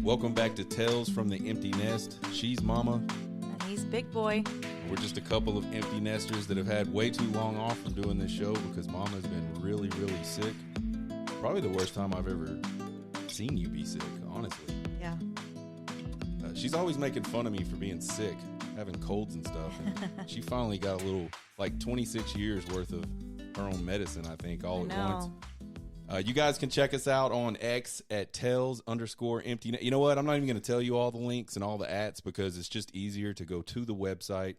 Welcome back to Tales from the Empty Nest. She's Mama. And he's Big Boy. We're just a couple of empty nesters that have had way too long off from doing this show because Mama's been really, really sick. Probably the worst time I've ever seen you be sick, honestly. Yeah. She's always making fun of me for being sick, having colds and stuff. And she finally got a little, like 26 years worth of her own medicine, I think, all at once. You guys can check us out on X at Tales_empty. You know what? I'm not even going to tell you all the links and all the ats because it's just easier to go to the website.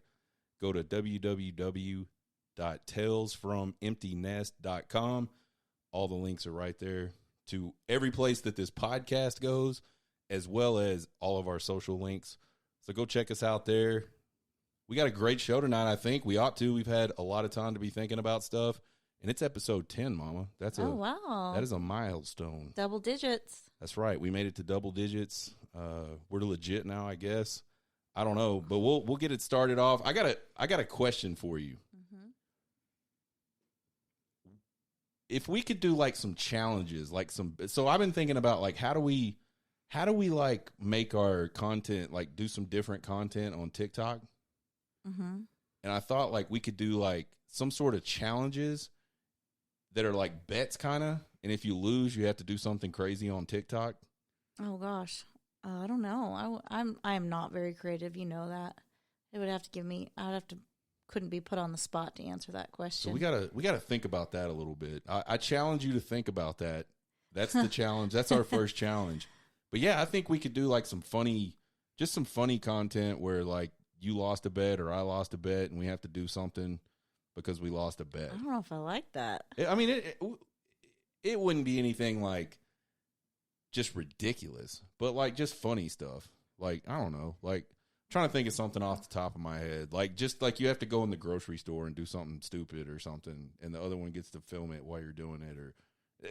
Go to www.talesfromemptynest.com. All the links are right there to every place that this podcast goes, as well as all of our social links. So go check us out there. We got a great show tonight, I think. We ought to. We've had a lot of time to be thinking about stuff. And it's episode 10, Mama. Wow. That is a milestone. Double digits. That's right. We made it to double digits. We're legit now, I guess. I don't know, but we'll get it started off. I got a question for you. Mm-hmm. If we could do like some challenges, so I've been thinking about like how do we like make our content, like do some different content on TikTok? Mm-hmm. And I thought like we could do like some sort of challenges that are like bets kind of, and if you lose, you have to do something crazy on TikTok. Oh gosh, I don't know. I am not very creative. You know that. It would have to give me. Couldn't be put on the spot to answer that question. So we gotta think about that a little bit. I challenge you to think about that. That's the challenge. That's our first challenge. But yeah, I think we could do like some funny content where like you lost a bet or I lost a bet, and we have to do something because we lost a bet. I don't know if I like that. I mean, it wouldn't be anything like just ridiculous, but like just funny stuff. Like, I don't know, like trying to think of something off the top of my head. Like just like you have to go in the grocery store and do something stupid or something, and the other one gets to film it while you're doing it. Or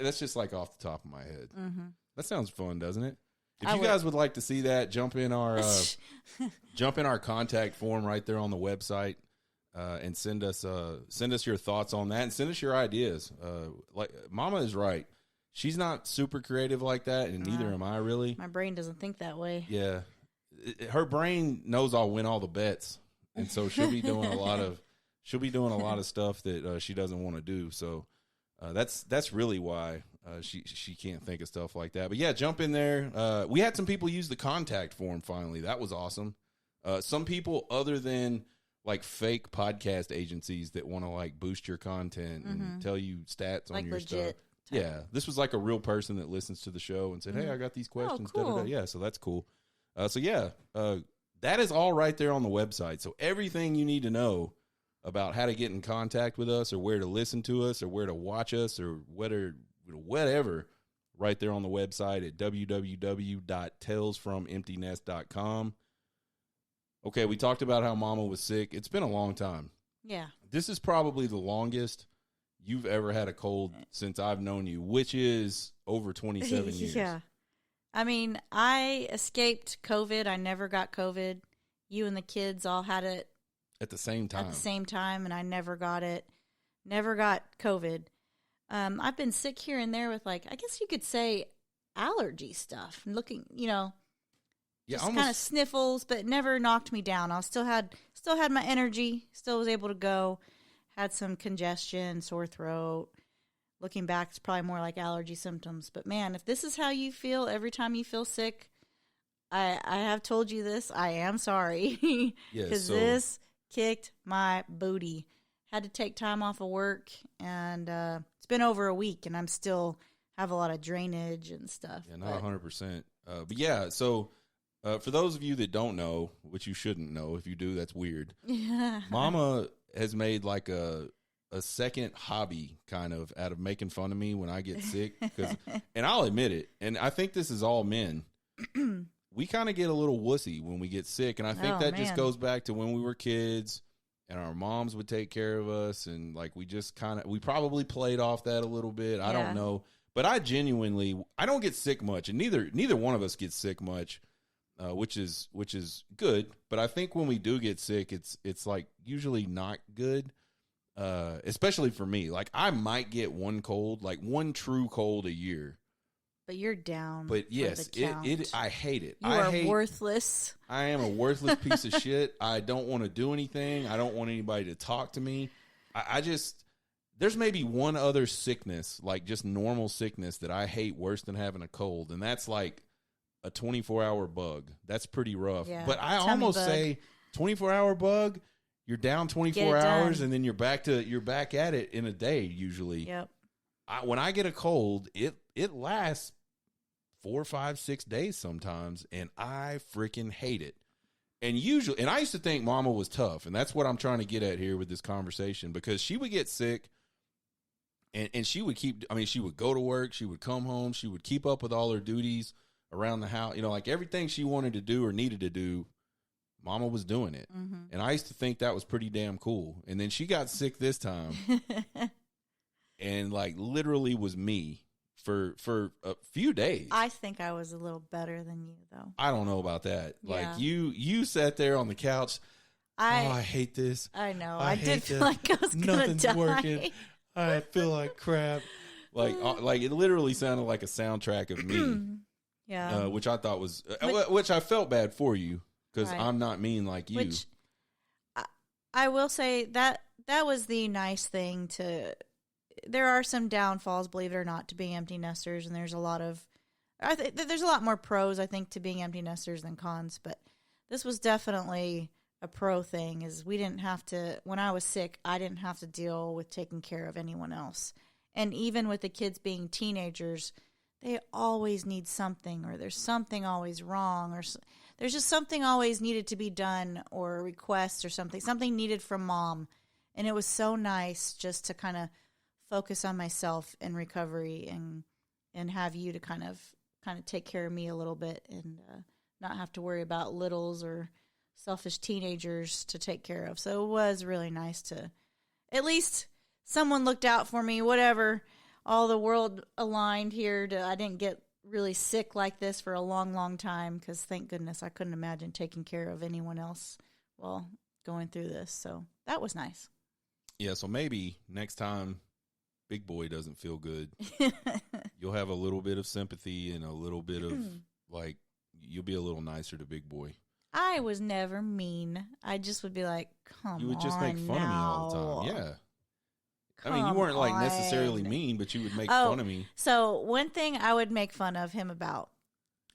that's just like off the top of my head. Mm-hmm. That sounds fun, doesn't it? If you guys would like to see that, jump in our contact form right there on the website. And send us your thoughts on that, and send us your ideas. Like Mama is right, she's not super creative like that, and neither am I really. My brain doesn't think that way. Yeah, her brain knows I'll win all the bets, and so she'll be doing a lot of stuff that she doesn't want to do. So that's really why she can't think of stuff like that. But yeah, jump in there. We had some people use the contact form finally. That was awesome. Some people other than like fake podcast agencies that want to like boost your content and tell you stats like on your stuff. Yeah. This was like a real person that listens to the show and said, hey, I got these questions. Oh, cool. Yeah. So that's cool. That is all right there on the website. So everything you need to know about how to get in contact with us or where to listen to us or where to watch us or whatever right there on the website at www.talesfromemptynest.com. Okay, we talked about how Mama was sick. It's been a long time. Yeah. This is probably the longest you've ever had a cold since I've known you, which is over 27 years. Yeah. I mean, I escaped COVID. I never got COVID. You and the kids all had it at the same time. And I never got it. Never got COVID. I've been sick here and there with, like, I guess you could say allergy stuff. Looking, just kind of sniffles, but never knocked me down. I still had my energy, still was able to go. Had some congestion, sore throat. Looking back, it's probably more like allergy symptoms. But man, if this is how you feel every time you feel sick, I have told you this. I am sorry because this kicked my booty. Had to take time off of work, and it's been over a week, and I'm still have a lot of drainage and stuff. Yeah, not 100%. But yeah, so. For those of you that don't know, which you shouldn't know, if you do, that's weird. Yeah. Mama has made like a second hobby kind of out of making fun of me when I get sick. And I'll admit it, and I think this is all men. We kind of get a little wussy when we get sick, and I think just goes back to when we were kids and our moms would take care of us, and like we probably played off that a little bit. I don't know. But I don't get sick much, and neither one of us gets sick much. Which is good, but I think when we do get sick, it's like usually not good. Especially for me, like I might get one cold, like one true cold a year, But you're down. But yes, I hate it. You are worthless. I am a worthless piece of shit. I don't want to do anything. I don't want anybody to talk to me. I just, there's maybe one other sickness, like just normal sickness, that I hate worse than having a cold, and that's like a 24-hour bug. That's pretty rough. Yeah, but I almost say 24-hour bug, you're down 24 hours, and then you're back at it in a day usually. Yep. When I get a cold, it lasts 4, 5, 6 days sometimes, and I freaking hate it. And I used to think Mama was tough, and that's what I'm trying to get at here with this conversation, because she would get sick, and she would she would go to work, she would come home, she would keep up with all her duties around the house, like everything she wanted to do or needed to do, Mama was doing it. Mm-hmm. And I used to think that was pretty damn cool. And then she got sick this time. And like literally was me for a few days. I think I was a little better than you, though. I don't know about that. Yeah. Like you sat there on the couch. I hate this. I know. I did feel like I was gonna die. Working. I feel like crap. Like it literally sounded like a soundtrack of me. Yeah. Which I thought was, which I felt bad for you, because I'm not mean like you. Which I will say that was the nice thing to. There are some downfalls, believe it or not, to being empty nesters, and there's a lot more pros, I think, to being empty nesters than cons. But this was definitely a pro thing. Is we didn't have to. When I was sick, I didn't have to deal with taking care of anyone else, and even with the kids being teenagers, they always need something, or there's something always wrong, or there's just something always needed to be done, or a request or something needed from Mom, and it was so nice just to kind of focus on myself in recovery and have you to kind of take care of me a little bit, and not have to worry about littles or selfish teenagers to take care of. So it was really nice to at least someone looked out for me, whatever. All the world aligned here. I didn't get really sick like this for a long, long time, because thank goodness I couldn't imagine taking care of anyone else while going through this. So that was nice. Yeah, so maybe next time Big Boy doesn't feel good, you'll have a little bit of sympathy and a little bit of, like, you'll be a little nicer to Big Boy. I was never mean. I just would be like, come on. You would just make fun of me all the time. Yeah. I mean, you weren't like necessarily mean, but you would make fun of me. So one thing I would make fun of him about,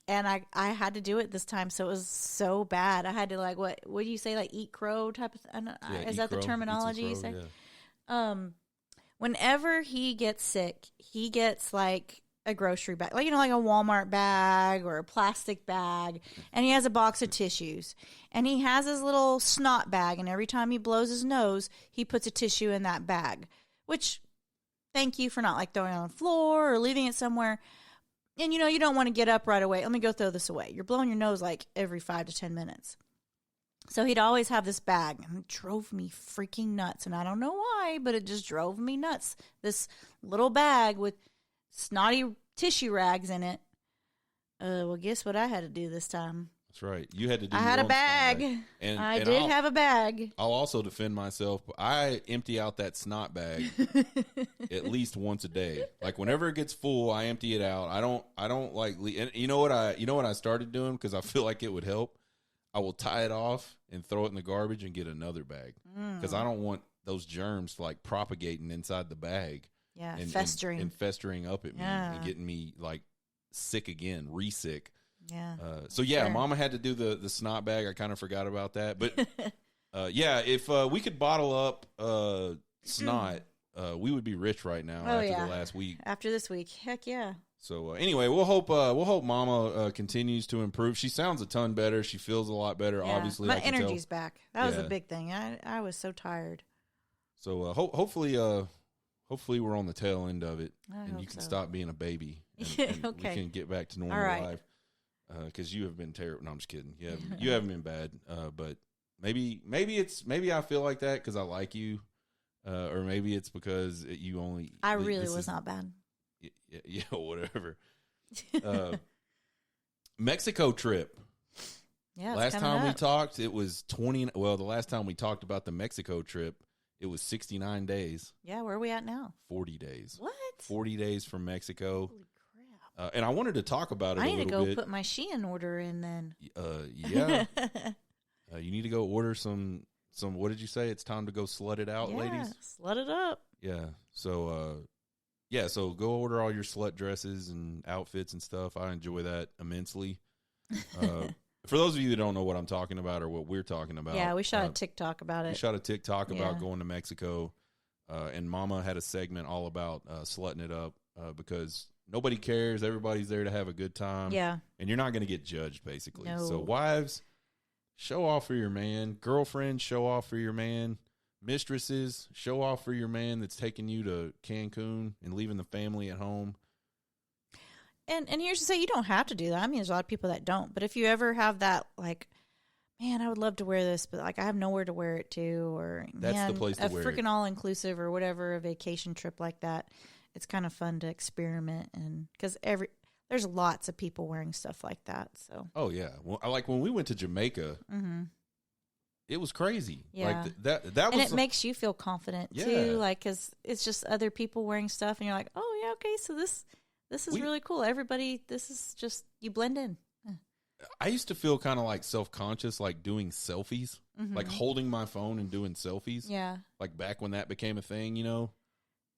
and I had to do it this time, so it was so bad. I had to, like, what do you say, like eat crow type of thing? Is that the terminology you say? Yeah. Whenever he gets sick, he gets like a grocery bag, like, like a Walmart bag or a plastic bag, and he has a box of tissues, and he has his little snot bag, and every time he blows his nose, he puts a tissue in that bag. Which, thank you for not like throwing it on the floor or leaving it somewhere. And you don't want to get up right away. Let me go throw this away. You're blowing your nose like every 5 to 10 minutes. So he'd always have this bag, and it drove me freaking nuts. And I don't know why, but it just drove me nuts. This little bag with snotty tissue rags in it. Well, guess what I had to do this time? That's right. You had to do I had a bag. And I did have a bag. I'll also defend myself. I empty out that snot bag at least once a day. Like whenever it gets full, I empty it out. I don't like, and you know what I started doing, because I feel like it would help? I will tie it off and throw it in the garbage and get another bag, because I don't want those germs like propagating inside the bag. Yeah, festering. And festering up at me and getting me like sick again, re-sick. Yeah. So yeah, sure. Mama had to do the snot bag. I kind of forgot about that, but yeah, if we could bottle up snot, we would be rich right now after the last week. After this week, heck yeah. So anyway, we'll hope Mama continues to improve. She sounds a ton better. She feels a lot better. Yeah. Obviously, my energy's back. That was a big thing. I was so tired. So hopefully we're on the tail end of it, and you can stop being a baby, and okay. we can get back to normal life. Because you have been terrible. No, I'm just kidding. You haven't been bad. But maybe I feel like that because I like you, or maybe it's because you only. I really was not bad. Yeah, whatever. Mexico trip. Yeah. Last time we talked, it was 20. Well, the last time we talked about the Mexico trip, it was 69 days. Yeah, where are we at now? 40 days. What? 40 days from Mexico. Holy And I wanted to talk about it. I need to go put my Shein order in then. Yeah. You need to go order some. What did you say? It's time to go slut it out, ladies. Slut it up. Yeah. So, so go order all your slut dresses and outfits and stuff. I enjoy that immensely. For those of you that don't know what I'm talking about or what we're talking about. Yeah, we shot a TikTok about it. We shot a TikTok about going to Mexico. And Mama had a segment all about slutting it up because nobody cares. Everybody's there to have a good time. Yeah. And you're not going to get judged, basically. No. So wives, show off for your man. Girlfriends, show off for your man. Mistresses, show off for your man that's taking you to Cancun and leaving the family at home. And here's to say, you don't have to do that. I mean, there's a lot of people that don't. But if you ever have that, like, man, I would love to wear this, but like I have nowhere to wear it to, or that's the place to wear it. A freaking all-inclusive or whatever, a vacation trip like that. It's kind of fun to experiment, and because there's lots of people wearing stuff like that. So yeah, well, like when we went to Jamaica, it was crazy. Yeah, like that was, and it makes you feel confident too, like because it's just other people wearing stuff, and you're like, oh yeah, okay, so this is really cool. Everybody, this is just you blend in. I used to feel kind of like self-conscious, like doing selfies, like holding my phone and doing selfies. Yeah. Like back when that became a thing, you know,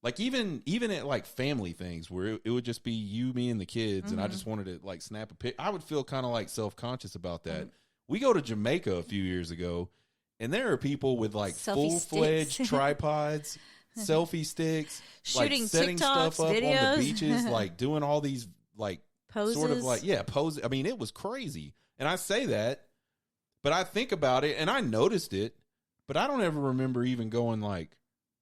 like even at like family things where it would just be you, me, and the kids. And I just wanted to like snap a pic. I would feel kind of like self-conscious about that. We go to Jamaica a few years ago and there are people with like full-fledged tripods, selfie sticks, shooting like setting TikToks, stuff up videos. on the beaches, like doing all these like, poses. Sort of like, poses. I mean, it was crazy. And I say that, but I think about it and I noticed it, but I don't ever remember even going like,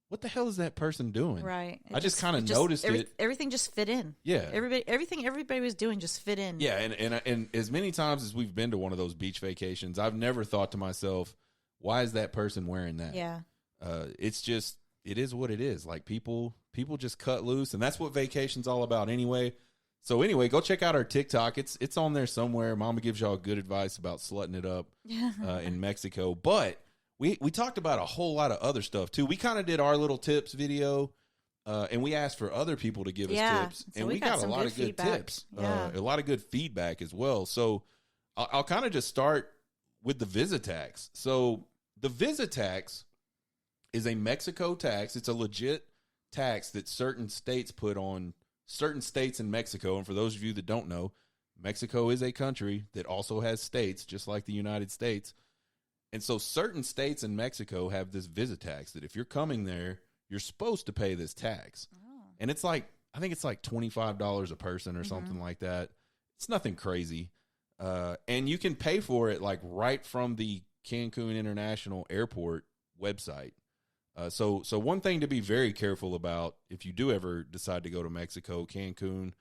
what the hell is that person doing? Right. I just kind of noticed it. Everything just fit in. Yeah. Everything everybody was doing just fit in. Yeah. And as many times as we've been to one of those beach vacations, I've never thought to myself, why is that person wearing that? Yeah. It's just, it is what it is. Like people just cut loose, and that's what vacation's all about anyway. So anyway, go check out our TikTok. It's on there somewhere. Mama gives y'all good advice about slutting it up in Mexico. But we talked about a whole lot of other stuff too. We kind of did our little tips video, and we asked for other people to give us tips, so and we got a lot of good feedback. tips, a lot of good feedback as well. So I'll kind of just start with the visit tax. So the visit tax is a Mexico tax. It's a legit tax that certain states put on certain states in Mexico. And for those of you that don't know, Mexico is a country that also has states, just like the United States. And so certain states in Mexico have this visit tax that if you're coming there, you're supposed to pay this tax. Oh. And it's like, I think it's like $25 a person or something like that. It's nothing crazy. And you can pay for it like right from the Cancun International Airport website. So one thing to be very careful about if you do ever decide to go to Mexico, Cancun,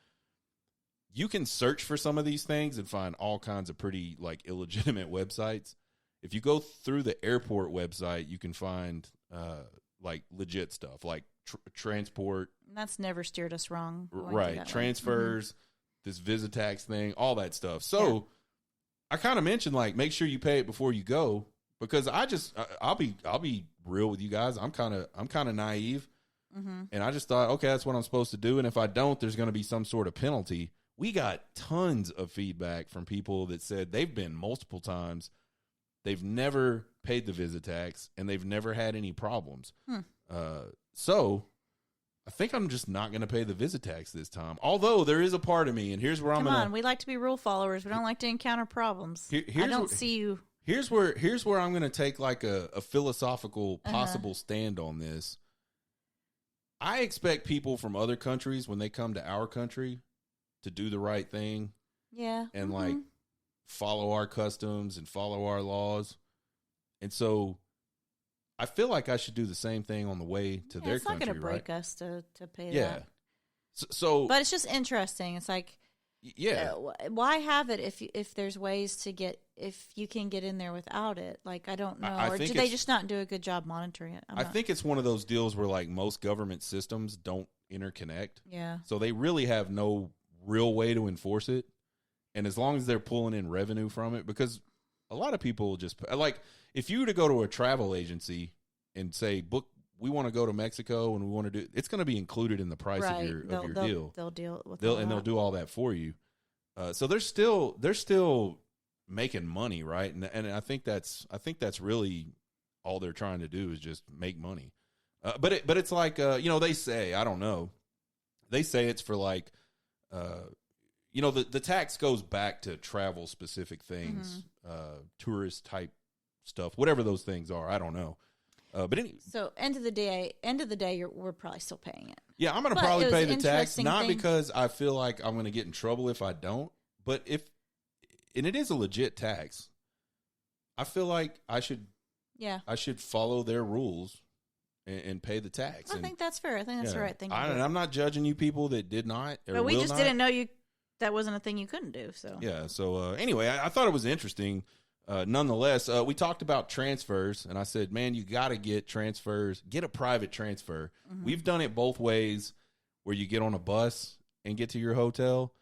you can search for some of these things and find all kinds of pretty like illegitimate websites. If you go through the airport website, you can find like legit stuff like transport. That's never steered us wrong. Right. Transfers, this visit tax thing, all that stuff. So I kind of mentioned like make sure you pay it before you go. Because I'll be real with you guys. I'm kind of naive, and I just thought, okay, that's what I'm supposed to do. And if I don't, there's going to be some sort of penalty. We got tons of feedback from people that said they've been multiple times, they've never paid the visit tax, and they've never had any problems. So I think I'm just not going to pay the visit tax this time. Although there is a part of me, and here's where I'm going to. Come on, we like to be rule followers. We don't like to encounter problems. I don't see you. Here's where I'm going to take like a philosophical possible stand on this. I expect people from other countries when they come to our country to do the right thing. Yeah. And like follow our customs and follow our laws. And so I feel like I should do the same thing on the way to their country. It's not going to break us to pay that. So but it's just interesting. It's like, why have it if there's ways to get, if you can get in there without it? Like, I don't know. Or do they just not do a good job monitoring it? I think it's one of those deals where like most government systems don't interconnect. Yeah. So they really have no real way to enforce it. And as long as they're pulling in revenue from it, because a lot of people just like, if you were to go to a travel agency and say, book we want to go to Mexico and we want to do, it's going to be included in the price of your deal. They'll deal with they'll do all that for you. So they're still making money, right? And I think that's really all they're trying to do is just make money. But it's like they say, I don't know, they say it's for like the tax goes back to travel specific things, tourist type stuff, whatever those things are. I don't know. But so end of the day, we're probably still paying it. Yeah, I'm going to probably pay the tax, not because I feel like I'm going to get in trouble if I don't, but and it is a legit tax. I feel like I should follow their rules and pay the tax. I think that's fair. I think that's the right thing. I'm not judging you people that did not. But we just didn't know that wasn't a thing you couldn't do. So yeah. So anyway, I thought it was interesting. Nonetheless, we talked about transfers, and I said, man, you got to get transfers. Get a private transfer. Mm-hmm. We've done it both ways, where you get on a bus and get to your hotel,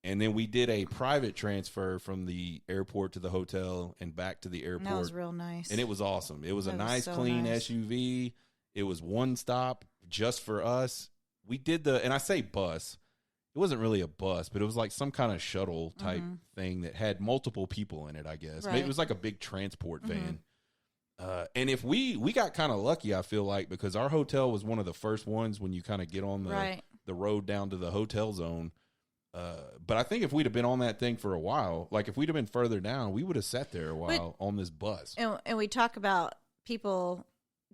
and then we did a private transfer from the airport to the hotel and back to the airport. That was real nice, and it was awesome. It was a nice, clean SUV. It was one stop just for us. We did and I say bus. It wasn't really a bus, but it was like some kind of shuttle type thing that had multiple people in it, I guess. Right. Maybe it was like a big transport van. And if we got kind of lucky, I feel like, because our hotel was one of the first ones when you kind of get on the road down to the hotel zone. But I think if we'd have been on that thing for a while, like if we'd have been further down, we would have sat there a while on this bus. And we talk about people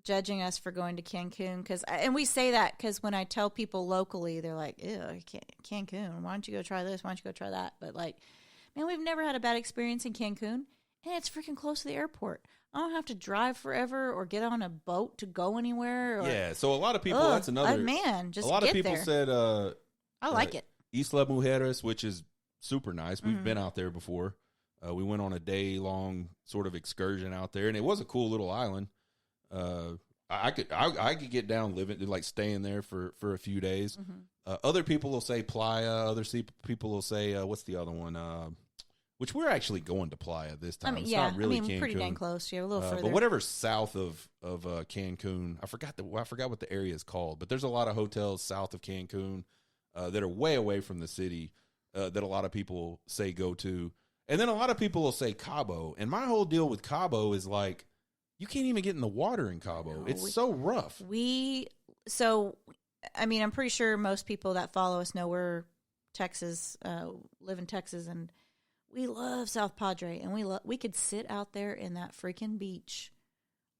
judging us for going to Cancun, and we say that because when I tell people locally, they're like, ew, Cancun, why don't you go try this, why don't you go try that? But like, man, we've never had a bad experience in Cancun, and it's freaking close to the airport. I don't have to drive forever or get on a boat to go anywhere. So a lot of people, that's another just a lot of people there. Said I like it, Isla Mujeres, which is super nice. We've been out there before. We went on a day-long sort of excursion out there, and it was a cool little island. I could get down living, like staying there for a few days. Other people will say Playa. Other people will say what's the other one? Which we're actually going to Playa this time. It's not really Cancun. Pretty dang close. Yeah, a little further. But whatever south of Cancun, I forgot what the area is called. But there's a lot of hotels south of Cancun that are way away from the city that a lot of people say go to. And then a lot of people will say Cabo. And my whole deal with Cabo is like, you can't even get in the water in Cabo. No, it's so rough. I'm pretty sure most people that follow us know we're Texas, live in Texas, and we love South Padre, and we could sit out there in that freaking beach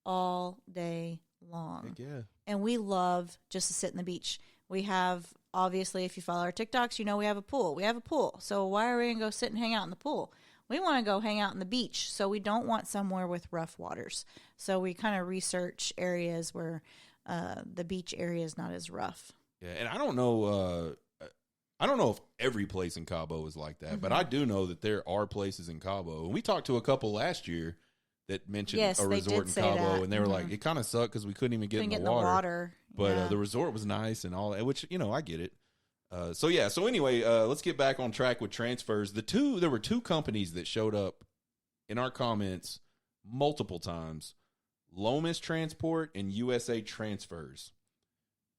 all day long. Heck yeah. And we love just to sit in the beach. We have, obviously, if you follow our TikToks, you know we have a pool. So why are we going to go sit and hang out in the pool? We want to go hang out in the beach, so we don't want somewhere with rough waters. So we kind of research areas where the beach area is not as rough. Yeah, and I don't know if every place in Cabo is like that, but I do know that there are places in Cabo. And we talked to a couple last year that mentioned a resort in Cabo, and they were like, it kind of sucked because we couldn't even get in the water. But the resort was nice and all that, which, I get it. So anyway, let's get back on track with transfers. There were two companies that showed up in our comments multiple times: Lomas Transport and USA Transfers.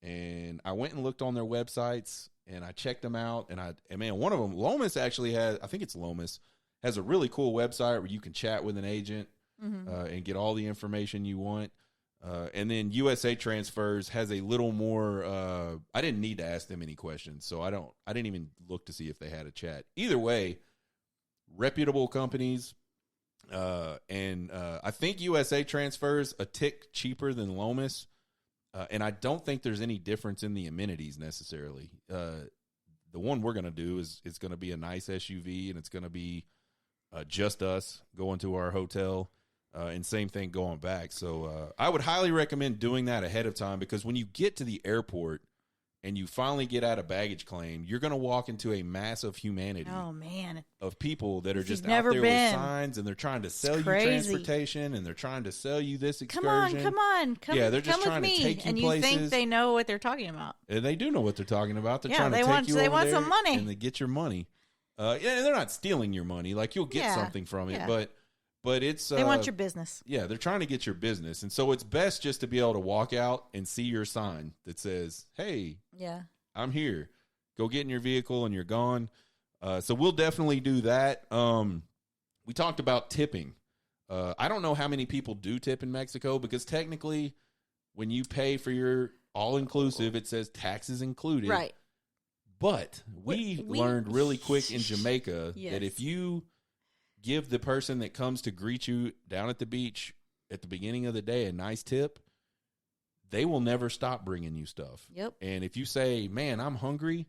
And I went and looked on their websites and I checked them out. And man, one of them, Lomas, actually has, I think it's Lomas, has a really cool website where you can chat with an agent and get all the information you want. And then USA Transfers has a little more, I didn't need to ask them any questions, so I didn't even look to see if they had a chat. Either way, reputable companies, and I think USA Transfers a tick cheaper than Lomas, and I don't think there's any difference in the amenities necessarily. The one we're going to do is it's going to be a nice SUV, and it's going to be just us going to our hotel. And same thing going back. So I would highly recommend doing that ahead of time, because when you get to the airport and you finally get out of baggage claim, you're going to walk into a mass of humanity. Oh, man. Of people that are just out there with signs, and they're trying to sell you transportation, and they're trying to sell you this excursion. Come on. Yeah, they're just trying to take you and places. And you think they know what they're talking about. And they do know what they're talking about. They're trying to take you over they want there some money. and they get your money. And they're not stealing your money. Like, you'll get something from it, but But it's they want your business. Yeah, they're trying to get your business, and so it's best just to be able to walk out and see your sign that says, "Hey, yeah, I'm here. Go get in your vehicle, and you're gone." So we'll definitely do that. We talked about tipping. I don't know how many people do tip in Mexico because technically, when you pay for your all-inclusive, it says taxes included. Right. But we learned really quick in Jamaica yes. that if you give the person that comes to greet you down at the beach at the beginning of the day a nice tip, they will never stop bringing you stuff. Yep. And if you say, "Man, I'm hungry,"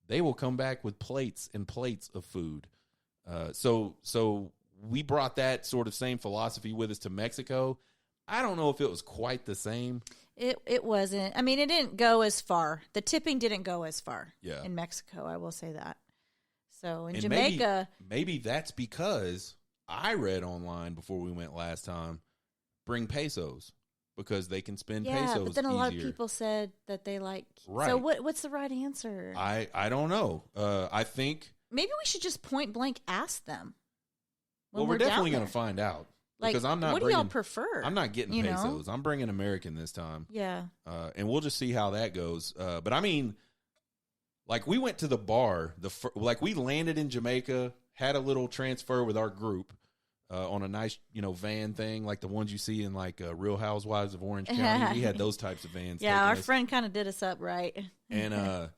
they will come back with plates and plates of food. So we brought that sort of same philosophy with us to Mexico. I don't know if it was quite the same. It wasn't. I mean, it didn't go as far. The tipping didn't go as far in Mexico, I will say that. So in Jamaica... Maybe that's because I read online before we went last time, bring pesos because they can spend pesos Yeah, but then a lot easier. of people said that they like... Right. So what's the right answer? I don't know. I think... Maybe we should just point blank ask them. Well, we're definitely going to find out. Like, because I'm not what do y'all prefer? I'm not getting pesos. I'm bringing American this time. Yeah. And we'll just see how that goes. But I mean... Like, we went to the bar, we landed in Jamaica, had a little transfer with our group on a nice, van thing, like the ones you see in, Real Housewives of Orange County. We had those types of vans. Yeah, our friend kind of did us up right. And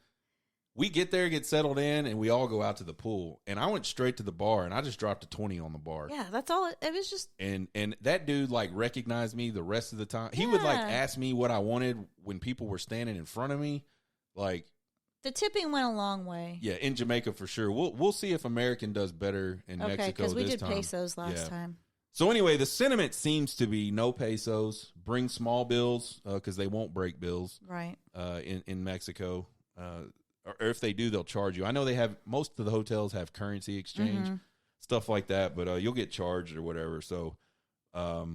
we get there, get settled in, and we all go out to the pool. And I went straight to the bar, and I just dropped a 20 on the bar. Yeah, that's all. It was just... And that dude, recognized me the rest of the time. He would, ask me what I wanted when people were standing in front of me. The tipping went a long way. Yeah, in Jamaica for sure. We'll see if American does better in Mexico this time. Okay, because we did pesos last time. So anyway, the sentiment seems to be no pesos. Bring small bills because they won't break bills. Right. In Mexico, or if they do, they'll charge you. I know they have most of the hotels have currency exchange stuff like that, but you'll get charged or whatever. So, so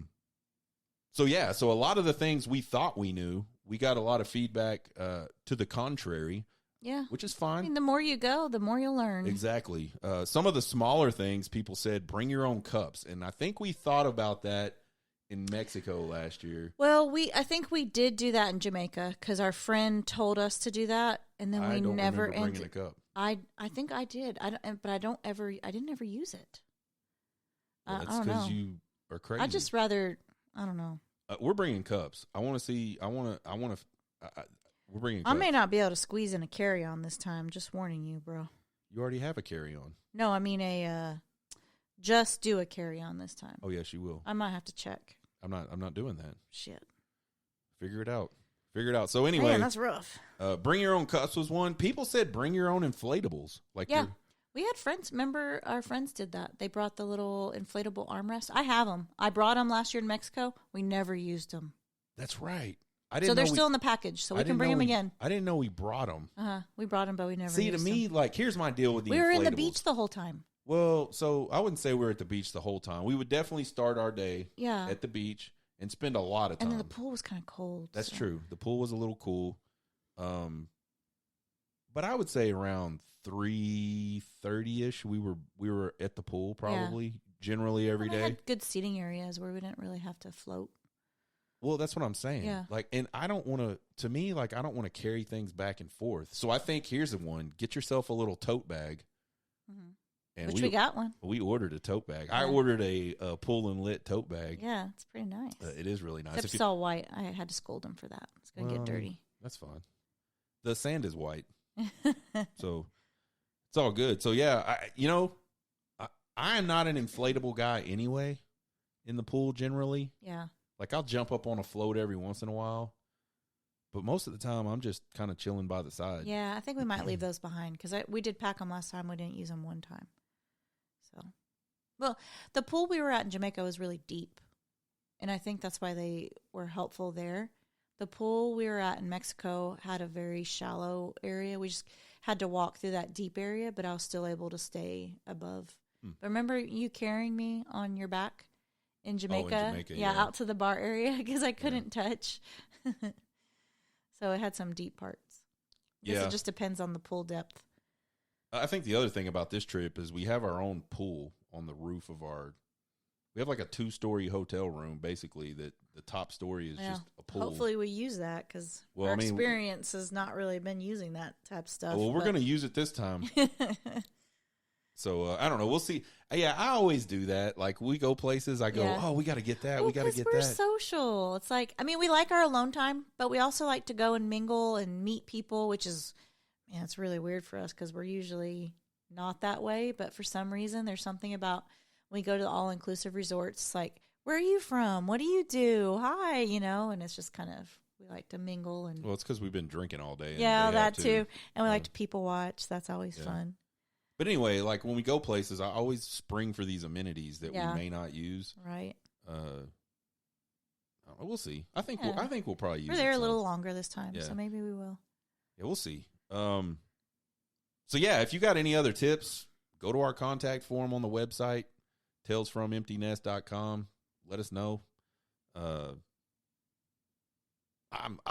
a lot of the things we thought we knew, we got a lot of feedback to the contrary. Yeah. Which is fine. I mean, the more you go, the more you'll learn. Exactly. Some of the smaller things, people said, bring your own cups. And I think we thought about that in Mexico last year. Well, I think we did do that in Jamaica because our friend told us to do that. And then we never bringing a cup. I think I did. I didn't ever use it. Well, that's because you are crazy. I'd just rather, I don't know. We're bringing cups. We're bringing cups. I may not be able to squeeze in a carry-on this time. Just warning you, bro. You already have a carry-on. No, I mean just do a carry-on this time. Oh, yes, you will. I might have to check. I'm not doing that. Shit. Figure it out. So anyway. Man, that's rough. Bring your own cups was one. People said bring your own inflatables. Yeah. We had friends. Remember, our friends did that. They brought the little inflatable armrest. I have them. I brought them last year in Mexico. We never used them. That's right. So they're still in the package, so we can bring them again. I didn't know we brought them. We brought them, but we never used them. See, to me, here's my deal with the inflatables. We were in the beach the whole time. Well, so I wouldn't say we were at the beach the whole time. We would definitely start our day at the beach and spend a lot of time. And then the pool was kind of cold. That's true. The pool was a little cool. But I would say around 3:30ish, we were at the pool probably generally every day. Had good seating areas where we didn't really have to float. Well, that's what I'm saying. Yeah. And I don't want to me, I don't want to carry things back and forth. So I think here's the one. Get yourself a little tote bag. Mm-hmm. And we got one. We ordered a tote bag. Yeah. I ordered a pull and lit tote bag. Yeah, it's pretty nice. It is really nice. Except it's all white. I had to scold him for that. It's going to get dirty. That's fine. The sand is white. So it's all good. So yeah, I am not an inflatable guy anyway in the pool generally. Yeah. I'll jump up on a float every once in a while, but most of the time I'm just kind of chilling by the side. Yeah, I think we might leave those behind because we did pack them last time. We didn't use them one time. So, well, the pool we were at in Jamaica was really deep, and I think that's why they were helpful there. The pool we were at in Mexico had a very shallow area. We just had to walk through that deep area, but I was still able to stay above. But remember you carrying me on your back? In Jamaica? Oh, in Jamaica, yeah. Out to the bar area because I couldn't touch. So it had some deep parts. Yeah. It just depends on the pool depth. I think the other thing about this trip is we have our own pool on the roof of our We have like a 2-story hotel room, basically, that the top story is just a pool. Hopefully we use that because our experience has not really been using that type of stuff. Well, we're going to use it this time. So, I don't know. We'll see. Yeah, I always do that. Like, we go places, I go, oh, we got to get that. Well, we got to get we're that. social. It's like, I mean, we like our alone time, but we also like to go and mingle and meet people, which is, man, it's really weird for us because we're usually not that way. But for some reason, there's something about when we go to the all-inclusive resorts, like, where are you from? What do you do? Hi, and it's just kind of, we like to mingle. And well, it's because we've been drinking all day. Yeah, that too. And we like to people watch. That's always fun. But anyway, like when we go places, I always spring for these amenities that we may not use. Right. We'll see. I think we'll probably use. We're there a little longer this time, Yeah. so maybe we will. Yeah, we'll see. So yeah, if you got any other tips, go to our contact form on the website, talesfromemptynest.com. Let us know. I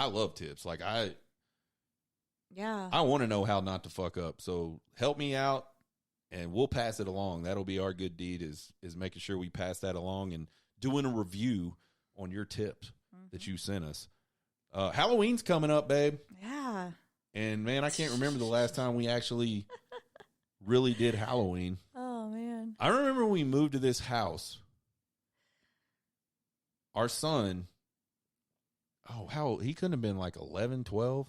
love tips. Like I want to know how not to fuck up. So help me out, and we'll pass it along. That'll be our good deed is making sure we pass that along and doing a review on your tips that you sent us. Halloween's coming up, babe. Yeah. And man, I can't remember the last time we actually really did Halloween. Oh man. I remember when we moved to this house. Our son, he couldn't have been like 11, 12.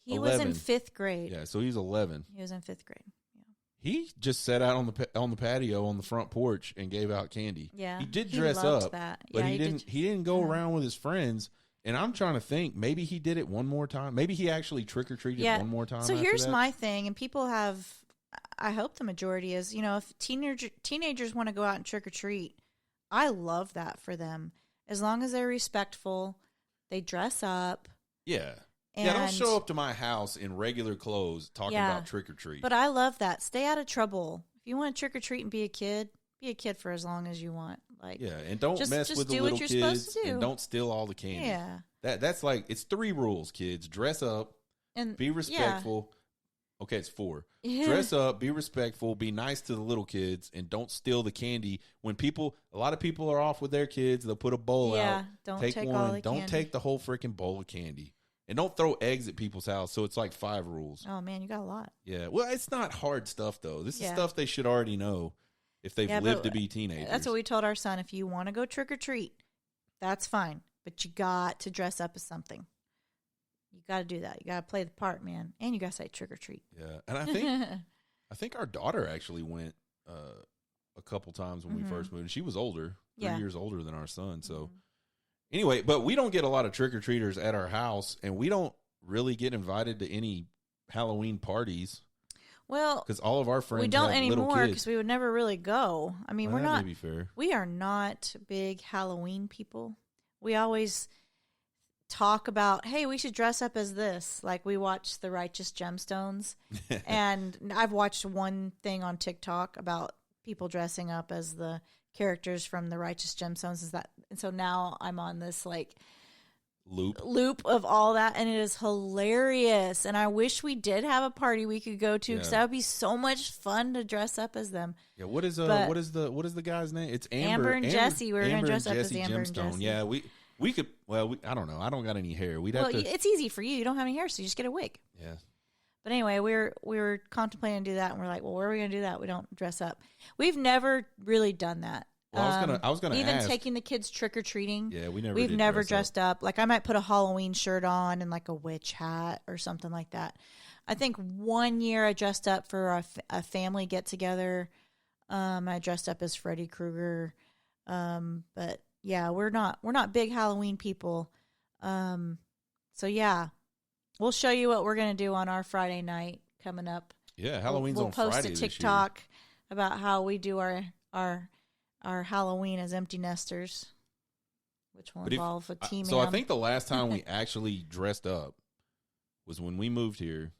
He 11. was in 5th grade. Yeah, so he's 11. He was in 5th grade. Yeah. He just sat out on the patio on the front porch and gave out candy. Yeah. He did dress up, that. but he didn't go around with his friends. And I'm trying to think, maybe he did it one more time. Maybe he actually trick-or-treated one more time. So here's my thing, and people have, I hope the majority is, if teenagers want to go out and trick-or-treat, I love that for them. As long as they're respectful, they dress up. Yeah. Don't show up to my house in regular clothes talking about trick-or-treat. But I love that. Stay out of trouble. If you want to trick-or-treat and be a kid for as long as you want. And don't mess with the little kids, and don't steal all the candy. Yeah. That's like, it's 3 rules, kids. Dress up, and be respectful. Yeah. Okay, it's 4. Yeah. Dress up, be respectful, be nice to the little kids, and don't steal the candy. When a lot of people are off with their kids, they'll put a bowl out. Don't take one. All the don't candy. take the whole freaking bowl of candy. And don't throw eggs at people's house. So it's like 5 rules. Oh, man, you got a lot. Yeah. Well, it's not hard stuff, though. This is stuff they should already know if they've lived to be teenagers. That's what we told our son. If you want to go trick-or-treat, that's fine. But you got to dress up as something. You got to do that. You got to play the part, man. And you got to say trick-or-treat. Yeah. And I think our daughter actually went a couple times when we first moved. She was older, 3 years older than our son. So anyway, but we don't get a lot of trick-or-treaters at our house, and we don't really get invited to any Halloween parties. Well, because all of our friends we don't have anymore because we would never really go. I mean, we're not. May be fair. We are not big Halloween people. We always talk about, hey, we should dress up as this. Like we watch The Righteous Gemstones, and I've watched one thing on TikTok about people dressing up as the characters from The Righteous Gemstones. And so now I'm on this like loop of all that, and it is hilarious. And I wish we did have a party we could go to because that would be so much fun to dress up as them. Yeah, what is the guy's name? It's Amber and Jesse. We're gonna dress up as Amber Gemstone. and Jesse. Yeah, we could. Well, I don't know. I don't got any hair. We'd have to. It's easy for you. You don't have any hair, so you just get a wig. Yeah. But anyway, we were contemplating to do that, and we're like, well, where are we gonna do that? We don't dress up. We've never really done that. Well, I was gonna even ask. Taking the kids trick or treating. Yeah, we've never dressed up. Like I might put a Halloween shirt on and like a witch hat or something like that. I think one year I dressed up for a family get together. I dressed up as Freddy Krueger. But yeah, we're not big Halloween people. So yeah, we'll show you what we're gonna do on our Friday night coming up. Yeah, Halloween's we'll on Friday. We'll post a TikTok about how we do our Halloween as empty nesters, which will involve a team. So I think the last time we actually dressed up was when we moved here.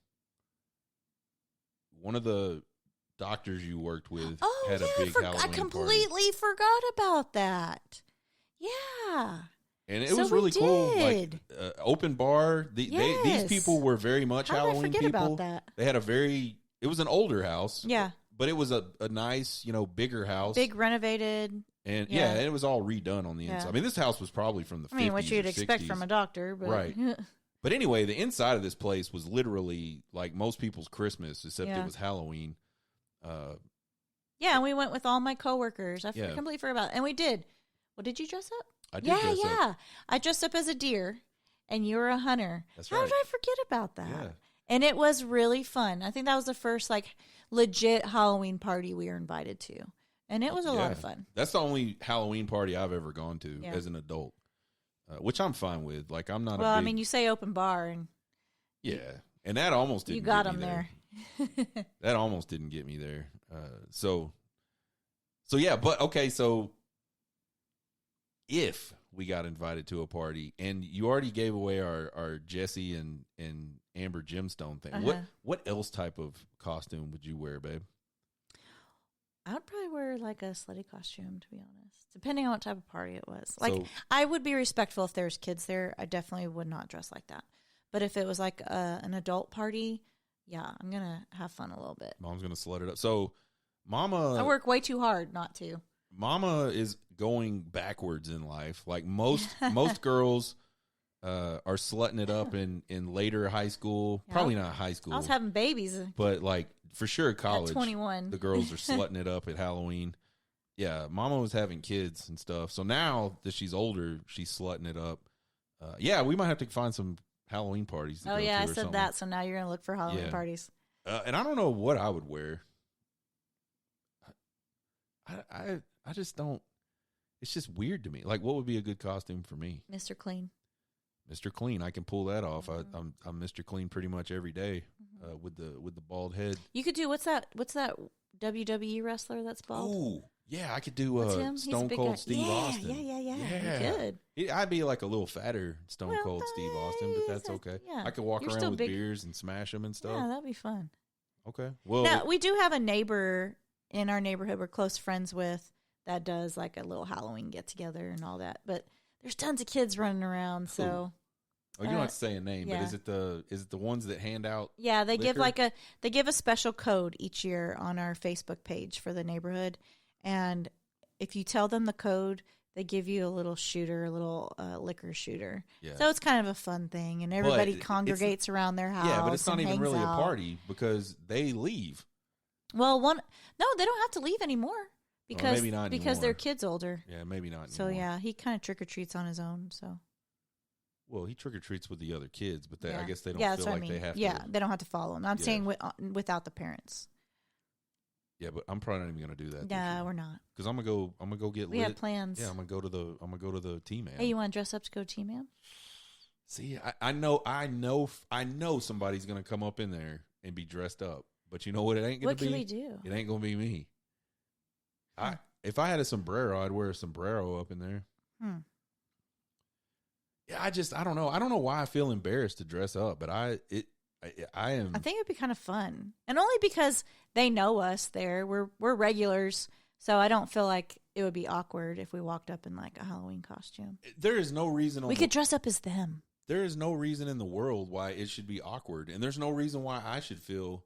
One of the doctors you worked with had a big Halloween party. I completely forgot about that. Yeah. And it was really cool. Like open bar. These people were very much Halloween people. About that? They had it was an older house. Yeah. But it was a nice, bigger house. Big renovated. And yeah, it was all redone on the inside. I mean, this house was probably from the 50s. I mean, what you'd expect from a doctor, but right. But anyway, the inside of this place was literally like most people's Christmas, except it was Halloween. Yeah, and we went with all my coworkers. I completely forgot about it. And we did. Well, did you dress up? I did dress up. I dressed up as a deer, and you were a hunter. That's right. How did I forget about that? Yeah. And it was really fun. I think that was the first, like, legit Halloween party we were invited to. And it was a lot of fun. That's the only Halloween party I've ever gone to as an adult, which I'm fine with. Like, I'm not I mean, you say open bar. And and that almost didn't you got get me them there. That almost didn't get me there. So yeah, but okay, so if we got invited to a party, and you already gave away our Jesse and Amber Gemstone thing, what else type of costume would you wear, babe? I would probably wear like a slutty costume, to be honest, depending on what type of party it was. Like, I would be respectful if there's kids there. I definitely would not dress like that. But if it was like an adult party, I'm going to have fun a little bit. Mom's going to slut it up. So, Mama... I work way too hard not to. Mama is going backwards in life. Like most girls are slutting it up in later high school. Yep. Probably not high school. I was having babies. But like for sure college. At 21. The girls are slutting it up at Halloween. Yeah, Mama was having kids and stuff. So now that she's older, she's slutting it up. We might have to find some Halloween parties to go to I or said something. that. So now you're going to look for Halloween parties. And I don't know what I would wear. I just don't. It's just weird to me. Like, what would be a good costume for me? Mr. Clean. Mr. Clean. I can pull that off. Mm-hmm. I'm Mr. Clean pretty much every day, with the bald head. You could do what's that WWE wrestler that's bald? Oh, yeah, I could do Stone Cold Steve Austin. Yeah. You could. I'd be like a little fatter Stone Cold Steve Austin, but that's okay. Yeah. I could walk around with beers and smash them and stuff. Yeah, that'd be fun. Okay. Well, now, we do have a neighbor in our neighborhood we're close friends with that does like a little Halloween get together and all that. But there's tons of kids running around, so. Oh, you don't have to say a name, but is it the ones that hand out? Yeah, they liquor? give a special code each year on our Facebook page for the neighborhood, and if you tell them the code, they give you a little shooter, a little liquor shooter. Yeah. So it's kind of a fun thing, and everybody congregates around their house. Yeah, but it's not even really a party because they leave. Well, they don't have to leave anymore because maybe not because anymore. their kids older. Yeah, maybe not anymore. So yeah, he kind of trick or treats on his own. So. Well, he trick or treats with the other kids, but I guess they don't feel like they have to. Yeah, they don't have to follow him. I'm saying without the parents. Yeah, but I'm probably not even going to do that. Yeah, we're not. Because I'm gonna go get lit. We have plans. Yeah, I'm gonna go to the T-Man. Hey, you want to dress up to go T-Man? See, I know somebody's gonna come up in there and be dressed up, but you know what? It ain't gonna be. What can we do? It ain't gonna be me. If I had a sombrero, I'd wear a sombrero up in there. Yeah, I don't know. I don't know why I feel embarrassed to dress up, but I am. I think it'd be kind of fun, and only because they know us there. We're regulars, so I don't feel like it would be awkward if we walked up in like a Halloween costume. There is no reason we could dress up as them. There is no reason in the world why it should be awkward, and there's no reason why I should feel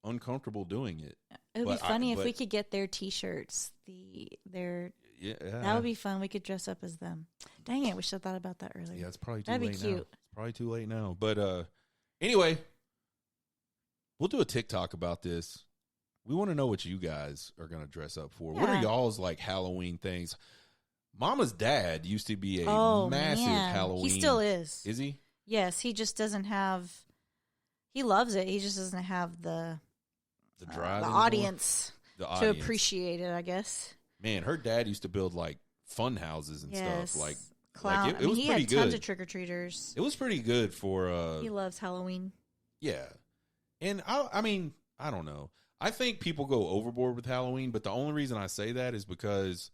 uncomfortable doing it. It would be funny if we could get their T-shirts. That would be fun. We could dress up as them. Dang it, we should have thought about that earlier. Yeah, it's probably too late now. That'd be cute. It's probably too late now. But anyway, we'll do a TikTok about this. We want to know what you guys are going to dress up for. Yeah. What are y'all's like Halloween things? Mama's dad used to be a massive Halloween. He still is. Is he? Yes, he just doesn't have. He loves it. He just doesn't have the audience to appreciate it, I guess. Man, her dad used to build like fun houses and stuff. Like clown. It was he pretty had good. Tons of trick or treaters. It was pretty good for. He loves Halloween. Yeah, and I mean, I don't know. I think people go overboard with Halloween, but the only reason I say that is because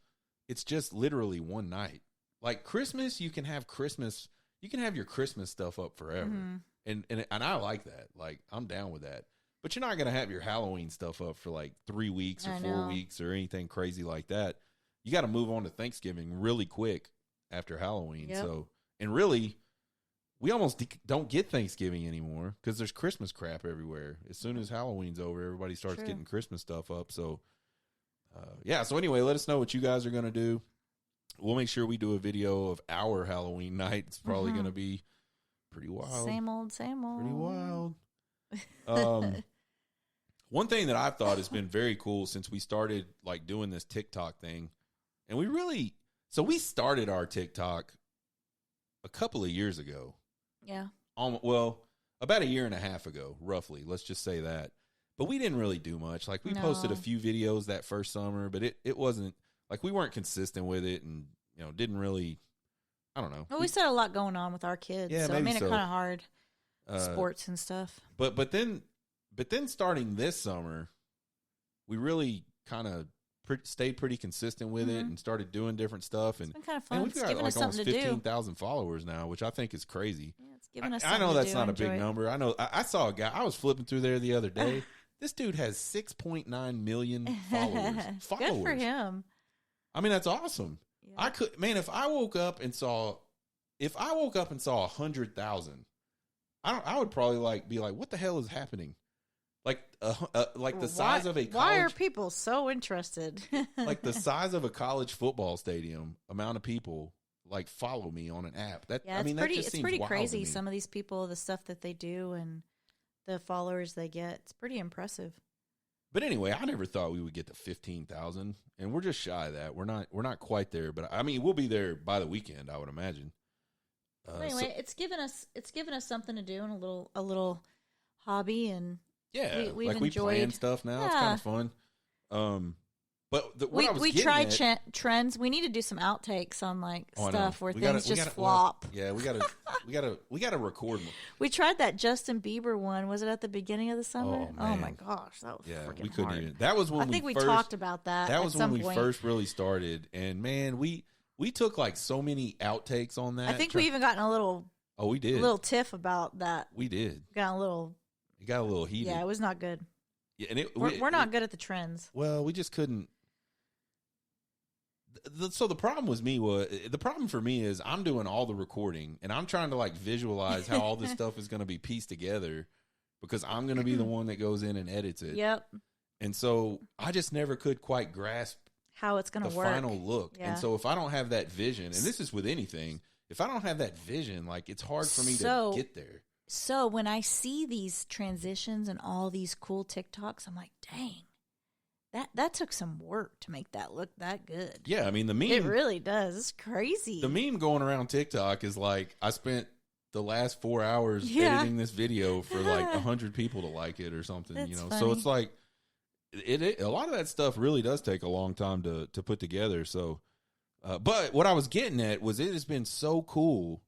it's just literally one night. Like Christmas, you can have your Christmas stuff up forever, and I like that. Like I'm down with that. But you're not going to have your Halloween stuff up for like 3 weeks or 4 weeks or anything crazy like that. You got to move on to Thanksgiving really quick after Halloween. Yep. So, and really, we almost don't get Thanksgiving anymore because there's Christmas crap everywhere. As soon as Halloween's over, everybody starts getting Christmas stuff up. So, Yeah. So anyway, let us know what you guys are going to do. We'll make sure we do a video of our Halloween night. It's probably going to be pretty wild. Same old. Pretty wild. One thing that I've thought has been very cool since we started like doing this TikTok thing, and we started our TikTok a couple of years ago. Yeah. Well, about a year and a half ago, roughly. Let's just say that. But we didn't really do much. Like we posted a few videos that first summer, but it wasn't like we weren't consistent with it, and didn't really. I don't know. Well, we still had a lot going on with our kids, so it made it kind of hard. Sports and stuff. But then starting this summer, we really kind of stayed pretty consistent with it and started doing different stuff. And it's been kind of fun. We've got like almost 15,000 followers now, which I think is crazy. Yeah, it's giving us. I know that's not a big number. I know. I saw a guy. I was flipping through there the other day. This dude has 6.9 million followers. Good for him. I mean, that's awesome. Yeah. If I woke up and saw 100,000, I would probably be like, what the hell is happening? Like the size of a college. Why are people so interested? Like the size of a college football stadium, amount of people like follow me on an app. It's pretty crazy. Some of these people, the stuff that they do and the followers they get, it's pretty impressive. But anyway, I never thought we would get to 15,000, and we're just shy of that. We're not quite there, but I mean, we'll be there by the weekend, I would imagine. Anyway, it's given us something to do and a little hobby, and we've enjoyed. We plan stuff now. Yeah. It's kind of fun. But we tried trends. We need to do some outtakes on stuff where things just flop. Yeah, we gotta record more. We tried that Justin Bieber one. Was it at the beginning of the summer? Oh my gosh, that was freaking couldn't hard. even. That was when we talked about that. That was when we first really started, and man, we took like so many outtakes on that. I think we even gotten a little. Oh, we did a little tiff about that. We did. It got a little heated. Yeah, it was not good. Yeah, and we're not good at the trends. Well, we just couldn't. So the problem for me is I'm doing all the recording and I'm trying to visualize how all this stuff is going to be pieced together because I'm going to be the one that goes in and edits it. Yep. And so I just never could quite grasp how it's going to work. The final look. Yeah. And so if I don't have that vision, and this is with anything, if I don't have that vision, it's hard for me to get there. So when I see these transitions and all these cool TikToks, I'm like, dang. That took some work to make that look that good. Yeah, I mean, the meme... It really does. It's crazy. The meme going around TikTok is I spent the last 4 hours editing this video for 100 people to like it or something, Funny. So it's a lot of that stuff really does take a long time to put together. So, but what I was getting at was it has been so cool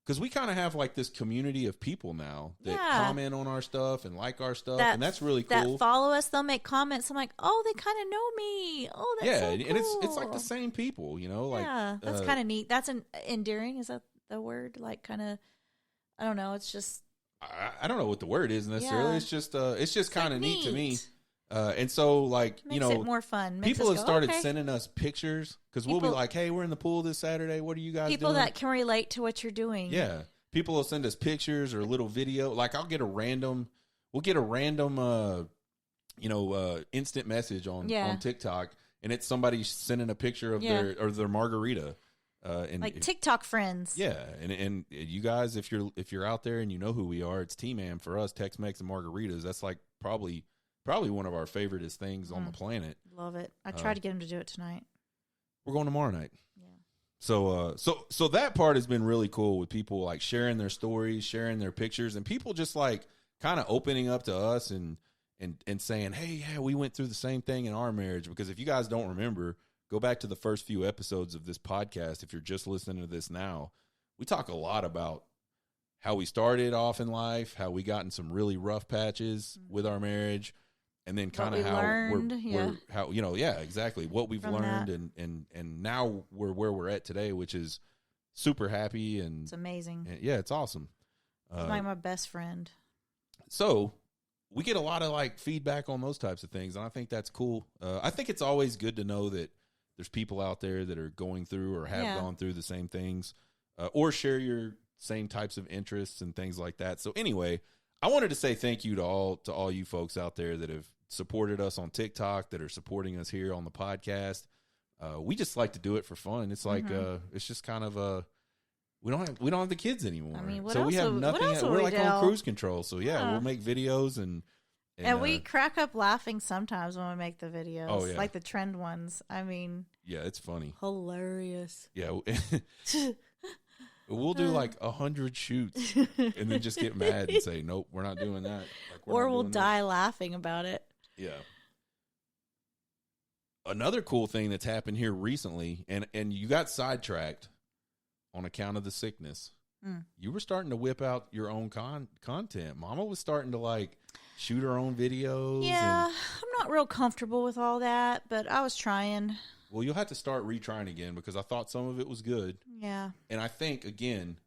because we kind of have this community of people now that comment on our stuff and like our stuff, and that's really cool. That follow us, they'll make comments. I'm like, oh, they kind of know me. Oh, that's so cool. And it's the same people, that's kind of neat. That's endearing. Is that the word? Kind of, I don't know. It's just I don't know what the word is necessarily. Yeah. It's just kind of neat to me. And so makes it more fun. People have started sending us pictures because we'll be like, hey, we're in the pool this Saturday. What are you guys doing? People that can relate to what you're doing. Yeah. People will send us pictures or a little video. We'll get a random, instant message on TikTok, and it's somebody sending a picture of their margarita. And TikTok friends. Yeah. And you guys, if you're out there and you know who we are, it's T-Man for us, Tex-Mex and margaritas. That's probably one of our favoriteest things on the planet. Love it. I tried to get him to do it tonight. We're going tomorrow night. Yeah. So that part has been really cool with people sharing their stories, sharing their pictures, and people just kind of opening up to us and saying, hey, yeah, we went through the same thing in our marriage. Because if you guys don't remember, go back to the first few episodes of this podcast. If you're just listening to this now, we talk a lot about how we started off in life, how we got in some really rough patches with our marriage. And then kind of how we're exactly what we've learned and now we're where we're at today, which is super happy and it's amazing. And, it's awesome. He's my best friend. So we get a lot of feedback on those types of things, and I think that's cool. I think it's always good to know that there's people out there that are going through or have gone through the same things, or share your same types of interests and things like that. So anyway, I wanted to say thank you to all you folks out there that have supported us on TikTok, that are supporting us here on the podcast. We just like to do it for fun. It's like it's just kind of we don't have the kids anymore. I mean, so we have nothing. We're like on cruise control. So we'll make videos and we crack up laughing sometimes when we make the videos. Oh, yeah. Like the trend ones. I mean, yeah, it's funny. Hilarious. Yeah. We'll do like 100 shoots and then just get mad and say, nope, we're not doing that. Or we'll die laughing about it. Yeah. Another cool thing that's happened here recently, and you got sidetracked on account of the sickness. You were starting to whip out your own content. Mama was starting to like shoot her own videos. Yeah, I'm not real comfortable with all that, but I was trying. Well, you'll have to start retrying again because I thought some of it was good. Yeah. And I think, again,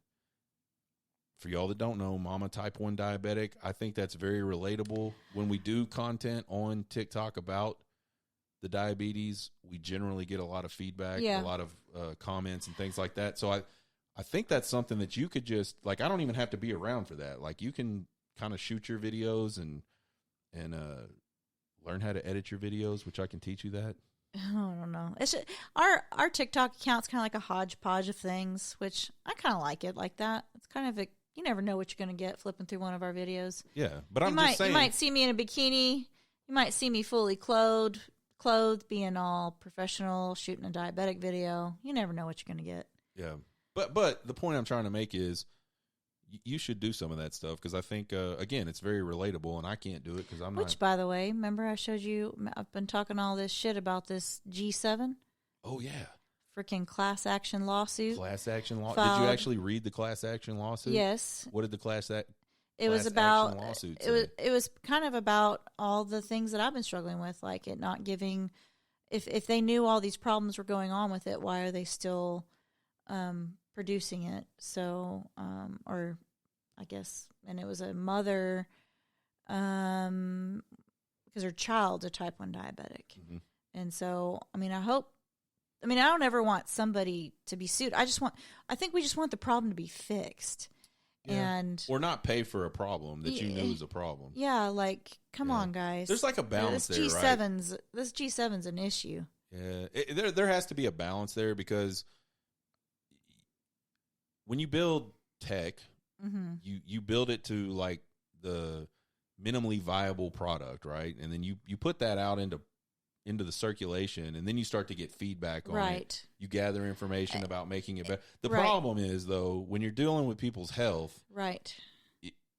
for y'all that don't know, Mama type 1 diabetic, I think that's very relatable. When we do content on TikTok about the diabetes, we generally get a lot of feedback, a lot of comments and things like that. So I think that's something that you could just, like, I don't even have to be around for that. Like, you can kind of shoot your videos and learn how to edit your videos, which I can teach you that. I don't know. It's just, our TikTok account's kind of like a hodgepodge of things, which I kind of like it like that. It's kind of you never know what you're going to get flipping through one of our videos. Yeah, but just saying. You might see me in a bikini. You might see me fully clothed, being all professional, shooting a diabetic video. You never know what you're going to get. Yeah. But the point I'm trying to make is you should do some of that stuff because I think, again, it's very relatable, and I can't do it because I'm not. Which, by the way, remember I showed you, I've been talking all this shit about this G7? Oh, yeah. Freaking class action lawsuit. Class action lawsuit. Did you actually read the class action lawsuit? Yes. What did the class action lawsuit say? It was kind of about all the things that I've been struggling with, like it not giving, if they knew all these problems were going on with it, why are they still producing it? So, or I guess, and it was a mother, because her child's a type 1 diabetic. Mm-hmm. And so, I mean, I don't ever want somebody to be sued. I think we just want the problem to be fixed. Yeah. Or not pay for a problem that you knew was a problem. Yeah, like, come on, guys. There's like a balance there, right? This G7's an issue. Yeah, there has to be a balance there because when you build tech, you build it to like the minimally viable product, right? And then you put that out into the circulation, and then you start to get feedback on it. You gather information about making it better. The problem is, though, when you're dealing with people's health, right?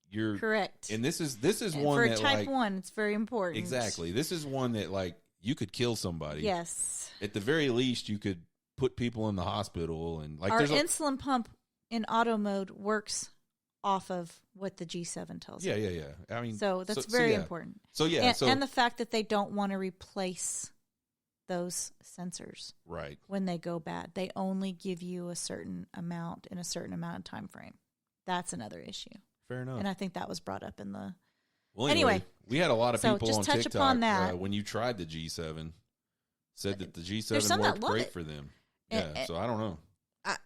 You're correct. And this is one for that type 1, it's very important. Exactly. This is one that like you could kill somebody. Yes. At the very least, you could put people in the hospital, and like our insulin pump in auto mode works off of what the G7 tells you. Yeah. I mean, so that's very important. So yeah, and the fact that they don't want to replace those sensors, right? When they go bad, they only give you a certain amount in a certain amount of time frame. That's another issue. Fair enough. And I think that was brought up in the. Well, anyway, we had a lot of people on TikTok upon that. When you tried the G7, said that the G7 worked great for them. Yeah, so I don't know.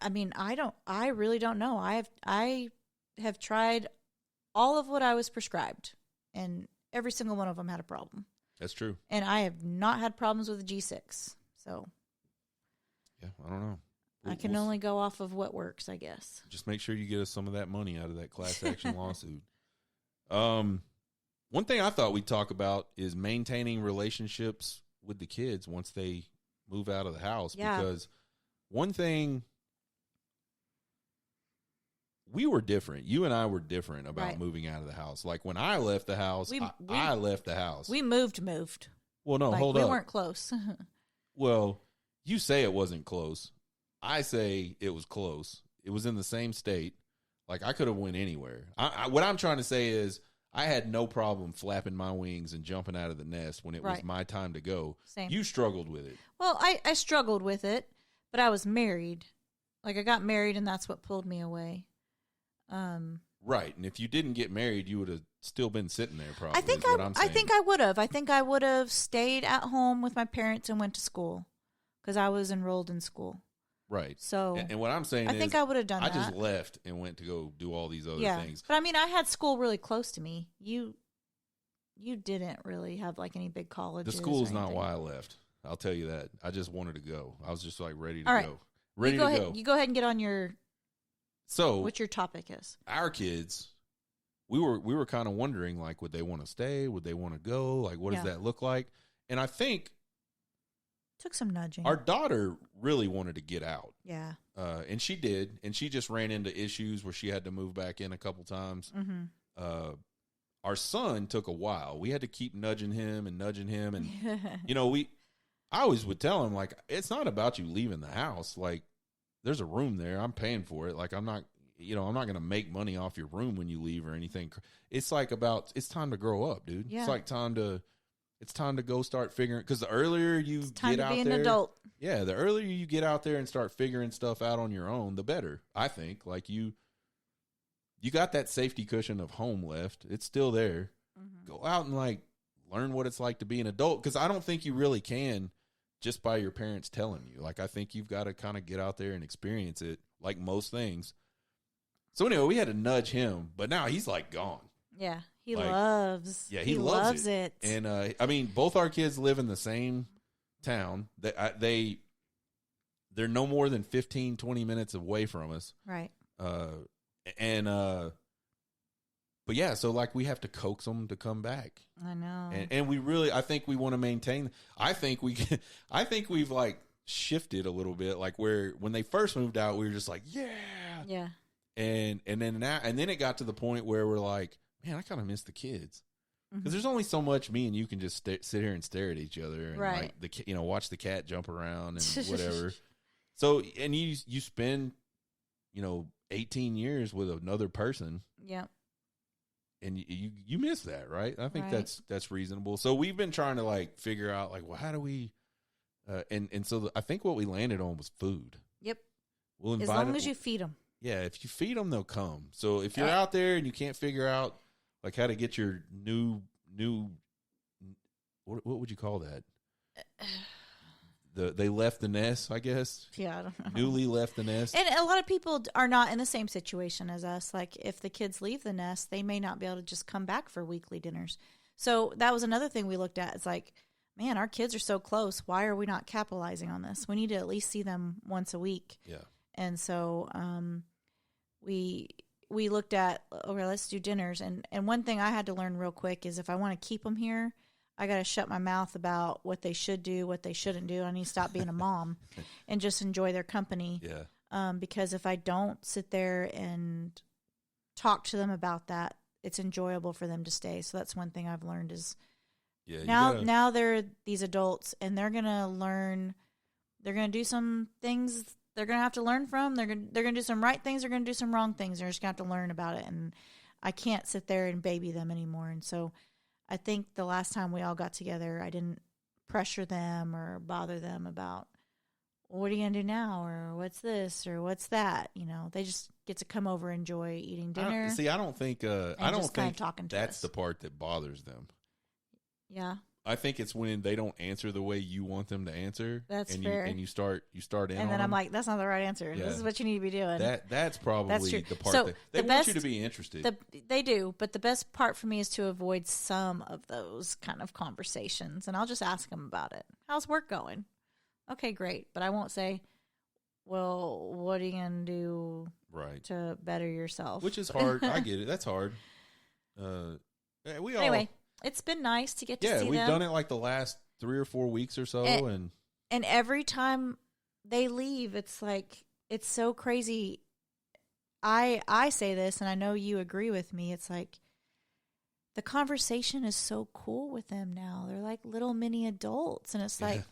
I mean, I really don't know. I have tried all of what I was prescribed, and every single one of them had a problem. That's true. And I have not had problems with the G6. So, yeah, I don't know. I can only go off of what works, I guess. Just make sure you get us some of that money out of that class action lawsuit. One thing I thought we'd talk about is maintaining relationships with the kids once they move out of the house. Yeah. Because one thing, we were different. You and I were different about moving out of the house. Like when I left the house, I left the house. We moved. Well, no, hold up. We weren't close. Well, you say it wasn't close. I say it was close. It was in the same state. Like I could have went anywhere. What I'm trying to say is I had no problem flapping my wings and jumping out of the nest when it was my time to go. Same. You struggled with it. Well, I struggled with it, but I was married. Like I got married, and that's what pulled me away. Right, and if you didn't get married, you would have still been sitting there. Probably. I think I would have. I think I would have stayed at home with my parents and went to school because I was enrolled in school. Right. So, and what I'm saying is, I think I would have done that. I just left and went to go do all these other things. But I mean, I had school really close to me. you didn't really have like any big colleges. The school's not why I left. I'll tell you that. I just wanted to go. I was just like ready to go. Ready to go. You go ahead and get on your. So what your topic is? Our kids, we were kind of wondering, like, would they want to stay? Would they want to go? Like, what does that look like? And I think took some nudging. Our daughter really wanted to get out. Yeah. And she did. And she just ran into issues where she had to move back in a couple times. Mm-hmm. Our son took a while. We had to keep nudging him. And, you know, I always would tell him, like, it's not about you leaving the house. Like, there's a room there. I'm paying for it. Like, I'm not going to make money off your room when you leave or anything. It's like it's time to grow up, dude. Yeah. It's like it's time to go start figuring, because the earlier you get out there, an adult. Yeah, the earlier you get out there and start figuring stuff out on your own, the better. I think, like, you got that safety cushion of home left. It's still there. Mm-hmm. Go out and like learn what it's like to be an adult, because I don't think you really can just by your parents telling you. Like, I think you've got to kind of get out there and experience it, like most things. So anyway, we had to nudge him, but now he's like gone. Yeah, he loves. Yeah, he loves it. And I mean, both our kids live in the same town. They're no more than 15, 20 minutes away from us. Right. But yeah, so like we have to coax them to come back. I know. And we really, I think we want to maintain. I think we've like shifted a little bit. Like, where when they first moved out, we were just like, yeah. And then it got to the point where we're like, man, I kind of miss the kids, because there's only so much me and you can just sit here and stare at each other and like watch the cat jump around and whatever. So, and you spend 18 years with another person. Yeah. And you miss that, right? I think that's reasonable. So we've been trying to like figure out, like, well, how do we? And so I think what we landed on was food. Yep. We'll invite as long as you feed them. Yeah, if you feed them, they'll come. So if you're out there and you can't figure out like how to get your new what would you call that? They left the nest, I guess. Yeah, I don't know. Newly left the nest. And a lot of people are not in the same situation as us. Like, if the kids leave the nest, they may not be able to just come back for weekly dinners. So that was another thing we looked at. It's like, man, our kids are so close. Why are we not capitalizing on this? We need to at least see them once a week. Yeah. And so we looked at, okay, let's do dinners. And one thing I had to learn real quick is if I want to keep them here, I got to shut my mouth about what they should do, what they shouldn't do. I need to stop being a mom and just enjoy their company. Yeah. Because if I don't sit there and talk to them about that, it's enjoyable for them to stay. So that's one thing I've learned is now they're these adults and they're going to learn. They're going to do some things they're going to have to learn from. They're going to do some right things. They're going to do some wrong things. They're just going to have to learn about it. And I can't sit there and baby them anymore. And so I think the last time we all got together, I didn't pressure them or bother them about, what are you going to do now? Or what's this? Or what's that? They just get to come over and enjoy eating dinner. I don't think that's the part that bothers them. Yeah. I think it's when they don't answer the way you want them to answer. That's fair. You start in and then I'm like, that's not the right answer. Yeah. This is what you need to be doing. That's probably the part that they want you to be interested. They do, but the best part for me is to avoid some of those kind of conversations, and I'll just ask them about it. How's work going? Okay, great. But I won't say, well, what are you going to do to better yourself? Which is hard. I get it. That's hard. Anyway. It's been nice to get to see them. Yeah, we've done it like the last 3 or 4 weeks or so. And every time they leave, it's like, it's so crazy. I say this, and I know you agree with me. It's like, the conversation is so cool with them now. They're like little mini adults. And it's like,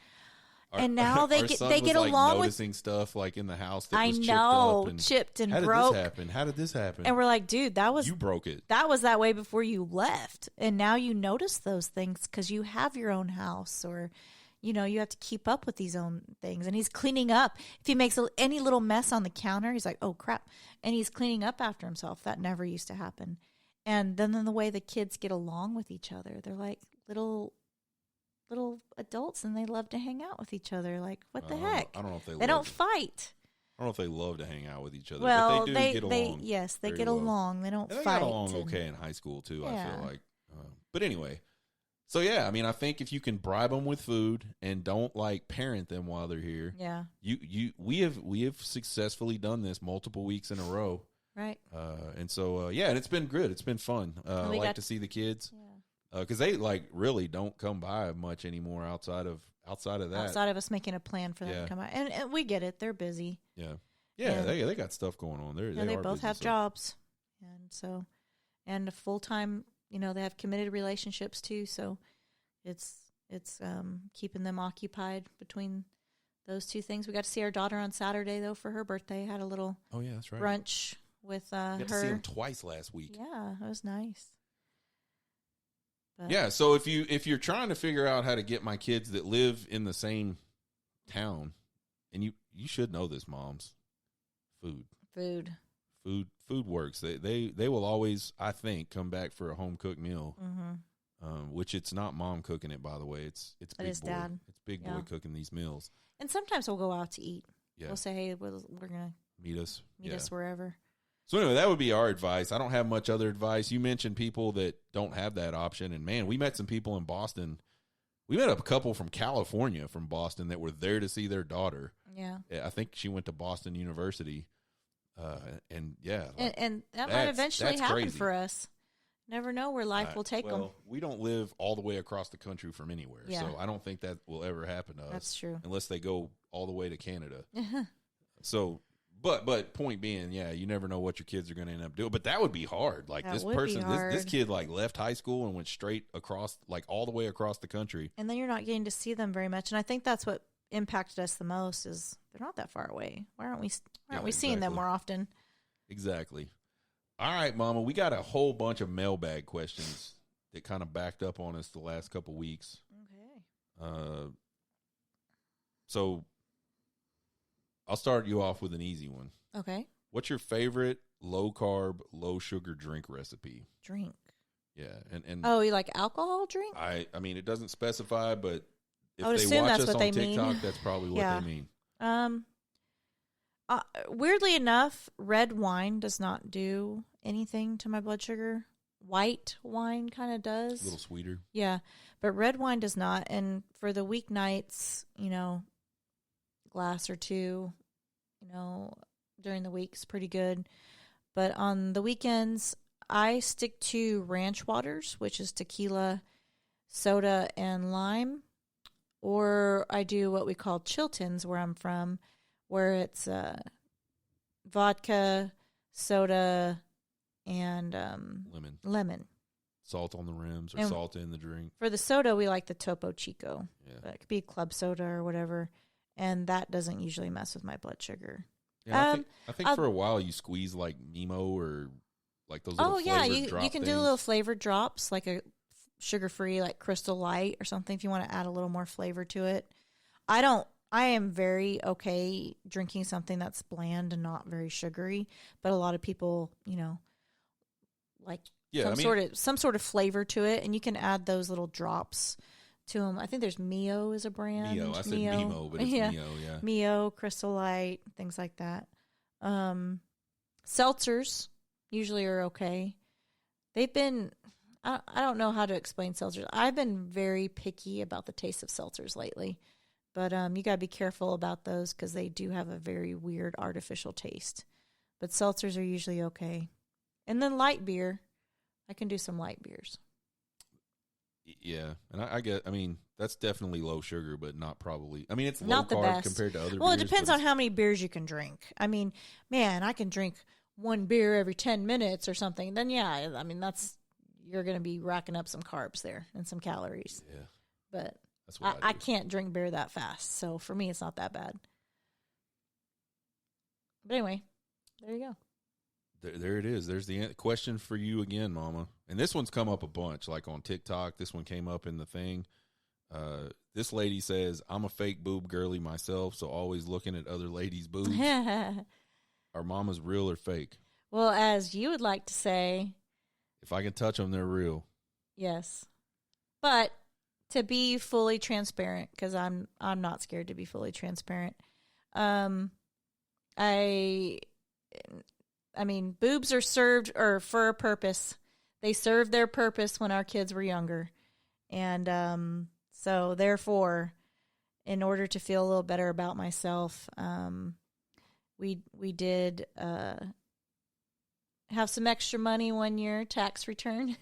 and now they get along with noticing stuff like in the house that was chipped and broke. How did this happen? And we're like, dude, you broke it. That was that way before you left, and now you notice those things because you have your own house, or you have to keep up with these own things. And he's cleaning up. If he makes any little mess on the counter, he's like, oh crap, and he's cleaning up after himself. That never used to happen. And then the way the kids get along with each other, they're like little adults, and they love to hang out with each other. Like, what the heck? I don't know if they don't fight. I don't know if they love to hang out with each other. Well, but they get along. Yes, they get along. They don't fight. They got along okay in high school too. Yeah. I feel like. But anyway, So yeah, I mean, I think if you can bribe them with food and don't like parent them while they're here, yeah, we have successfully done this multiple weeks in a row, right? And so yeah, and it's been good. It's been fun. I like to see the kids, because they like really don't come by much anymore outside of that. Outside of us making a plan for them to come out, and we get it. They're busy. Yeah, they got stuff going on. They both have jobs, and so and a full time. You know, they have committed relationships too, so it's keeping them occupied between those two things. We got to see our daughter on Saturday though for her birthday. Had a little that's right. brunch with her. Got to see them twice last week. Yeah, that was nice. But yeah, so if you're trying to figure out how to get my kids that live in the same town, and you should know this, moms, food works. They will always, I think, come back for a home cooked meal. Which it's not mom cooking it, by the way. It's big boy. Dad. It's big boy cooking these meals. And sometimes we'll go out to eat. Yeah. We'll say, hey, we're gonna meet us wherever. So anyway, that would be our advice. I don't have much other advice. You mentioned people that don't have that option, and man, we met some people in Boston. We met a couple from California, from Boston, that were there to see their daughter. Yeah, I think she went to Boston University. And that might eventually happen crazy for us. Never know where life will take them. We don't live all the way across the country from anywhere, so I don't think that will ever happen to us. That's true, unless they go all the way to Canada. So, but point being, you never know what your kids are going to end up doing. But that would be hard. Like that this would person, be hard. this kid, like left high school and went straight across, like all the way across the country. And then you're not getting to see them very much. And I think that's what impacted us the most is they're not that far away. Why aren't we seeing them more often? Exactly. All right, Mama, we got a whole bunch of mailbag questions that kind of backed up on us the last couple weeks. Okay. So I'll start you off with an easy one. Okay. What's your favorite low carb, low sugar drink recipe? Drink. Yeah, and oh, you like alcohol drink? I mean, it doesn't specify, but if would they assume watch that's us what on they mean. TikTok, that's probably what they mean. Weirdly enough, red wine does not do anything to my blood sugar. White wine kind of does. A little sweeter. Yeah, but red wine does not. And for the weeknights, glass or two, during the week's pretty good. But on the weekends, I stick to ranch waters, which is tequila, soda, and lime. Or I do what we call Chiltons, where I'm from, where it's vodka, soda, and lemon. Salt on the rims or and salt in the drink. For the soda, we like the Topo Chico. Yeah. It could be club soda or whatever, and that doesn't usually mess with my blood sugar. Yeah, I think for a while you squeeze like Nemo or like those little flavored drop you can things. do little flavored drops, like a sugar-free like Crystal Light or something if you want to add a little more flavor to it. I am very okay drinking something that's bland and not very sugary, but a lot of people, like some sort of flavor to it, and you can add those little drops to them. I think there's Mio is a brand. Mio, I said Mimo, but it's Mio, yeah. Mio, Crystal Light, things like that. Seltzers usually are okay. They've been, I don't know how to explain seltzers. I've been very picky about the taste of seltzers lately. But you got to be careful about those because they do have a very weird artificial taste. But seltzers are usually okay. And then light beer. I can do some light beers. Yeah. And I mean, that's definitely low sugar, but not probably. I mean, it's not low the carb best compared to other beers. Well, it depends on how many beers you can drink. I mean, man, I can drink one beer every 10 minutes or something. Then, yeah, I mean, you're going to be racking up some carbs there and some calories. Yeah. But I can't drink beer that fast, so for me, it's not that bad. But anyway, there you go. There it is. There's the question for you again, Mama. And this one's come up a bunch, like on TikTok. This one came up in the thing. This lady says, I'm a fake boob girly myself, so always looking at other ladies' boobs. Are mamas real or fake? Well, as you would like to say. If I can touch them, they're real. Yes. But to be fully transparent, because I'm not scared to be fully transparent. I mean, boobs are served or for a purpose. They served their purpose when our kids were younger, And so therefore, in order to feel a little better about myself, we did have some extra money one year, tax return.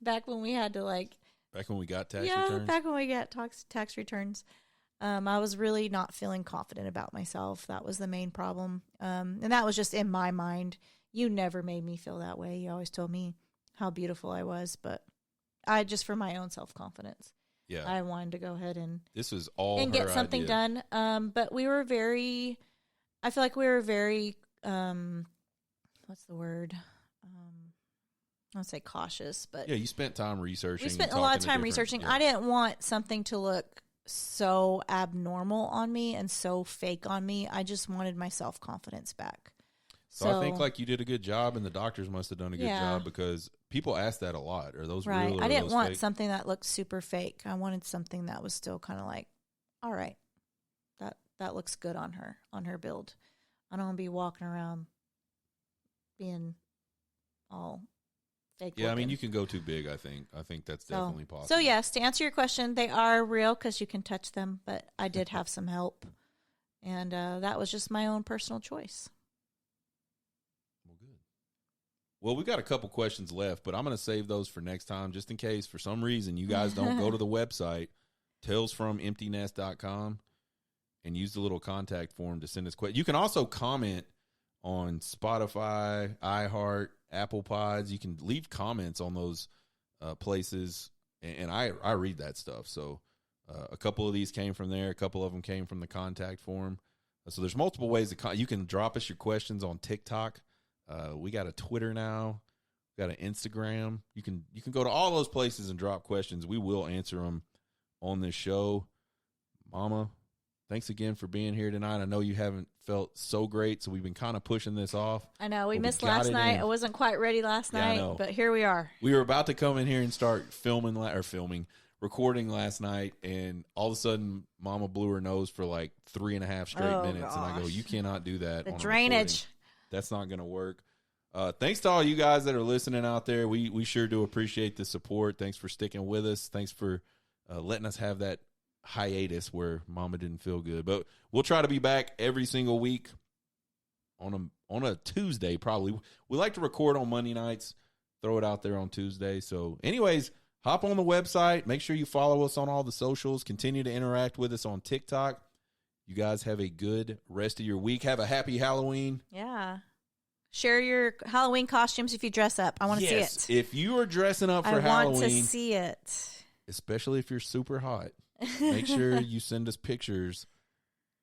Back when we had to back when we got tax returns? Yeah, back when we got tax returns. I was really not feeling confident about myself. That was the main problem. And that was just in my mind. You never made me feel that way. You always told me how beautiful I was, but I just, for my own self-confidence, I wanted to go ahead and this was all and her get something idea. done. But we were very, I feel like we were very, what's the word? I don't say cautious, but yeah, you spent time researching. We spent a lot of time researching. Yeah. I didn't want something to look so abnormal on me and so fake on me. I just wanted my self-confidence back. So I think like you did a good job, and the doctors must have done a good job, because people ask that a lot. Are those right? real? Or I didn't those want fake? something that looked super fake. I wanted something that was still kind of like, all right, that looks good on her build. I don't want to be walking around being all fake. Yeah, looking. I mean, you can go too big. I think that's definitely possible. So yes, to answer your question, they are real because you can touch them. But I did have some help, and that was just my own personal choice. Well, we've got a couple questions left, but I'm going to save those for next time, just in case for some reason you guys don't go to the website, talesfromemptynest.com, and use the little contact form to send us questions. You can also comment on Spotify, iHeart, Apple Pods. You can leave comments on those places, and I read that stuff. So a couple of these came from there. A couple of them came from the contact form. So there's multiple ways you can drop us your questions on TikTok. We got a Twitter now. We got an Instagram. You can go to all those places and drop questions. We will answer them on this show. Mama, thanks again for being here tonight. I know you haven't felt so great, so we've been kind of pushing this off. I know we missed last night. I wasn't quite ready last night, but here we are. We were about to come in here and start recording last night, and all of a sudden, Mama blew her nose for like 3.5 straight minutes, and I go, "You cannot do that." The drainage. That's not going to work. Thanks to all you guys that are listening out there. We sure do appreciate the support. Thanks for sticking with us. Thanks for letting us have that hiatus where Mama didn't feel good. But we'll try to be back every single week on a Tuesday, probably. We like to record on Monday nights, throw it out there on Tuesday. So anyways, hop on the website. Make sure you follow us on all the socials. Continue to interact with us on TikTok. You guys have a good rest of your week. Have a happy Halloween. Yeah. Share your Halloween costumes if you dress up. I want to see it. If you are dressing up for Halloween. I want to see it. Especially if you're super hot. Make sure you send us pictures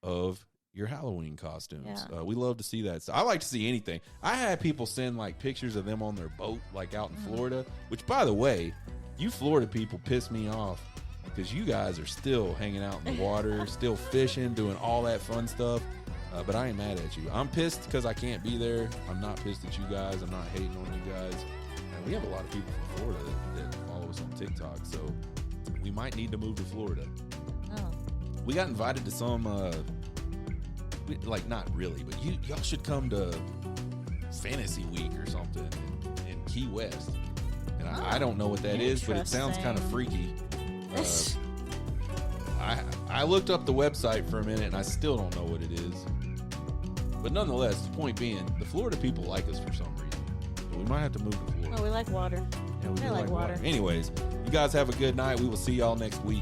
of your Halloween costumes. Yeah. We love to see that. So I like to see anything. I had people send like pictures of them on their boat, like out in Florida, which, by the way, you Florida people piss me off. Because you guys are still hanging out in the water, still fishing, doing all that fun stuff. But I ain't mad at you. I'm pissed because I can't be there. I'm not pissed at you guys. I'm not hating on you guys. And we have a lot of people from Florida that follow us on TikTok. So we might need to move to Florida. Oh. We got invited to some, not really, but y'all should come to Fantasy Week or something in Key West. And I don't know what that is, but it sounds kind of freaky. I looked up the website for a minute, and I still don't know what it is. But nonetheless, the point being, the Florida people like us for some reason. So we might have to move to Florida. Oh, we like water. Yeah, we like water. Anyways, you guys have a good night. We will see y'all next week.